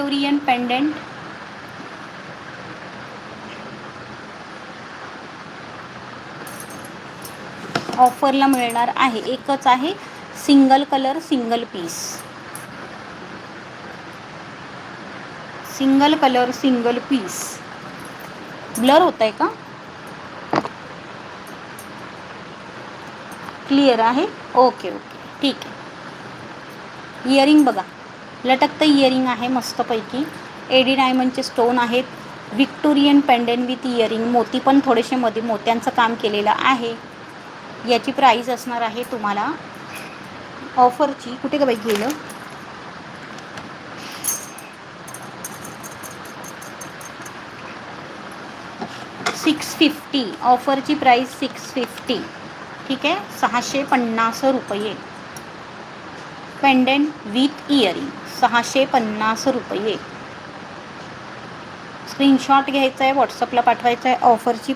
Victorian pendant, ऑफरला मिळणार आहे. एकच आहे, single colour single piece, single colour single piece. Blur होत आहे का? क्लिअर आहे. ओके ओके ठीक आहे. इयरिंग बघा, लटकतं इयरिंग आहे मस्तपैकी. एडी डायमंडचे स्टोन आहेत. व्हिक्टोरियन पेंडेंट विथ इयरिंग, मोती पण थोडेसे मध्ये मोत्यांचं काम केलेलं आहे. याची प्राईस असणार आहे तुम्हाला ऑफरची, कुठे का बाई गेलं, $650. ऑफरची प्राईस $650. ठीक आहे, ₹650. Pendant with earring ₹650. स्क्रीनशॉट घ्यायचा आहे, व्हॉट्सअपला पाठवायचा आहे. ऑफरची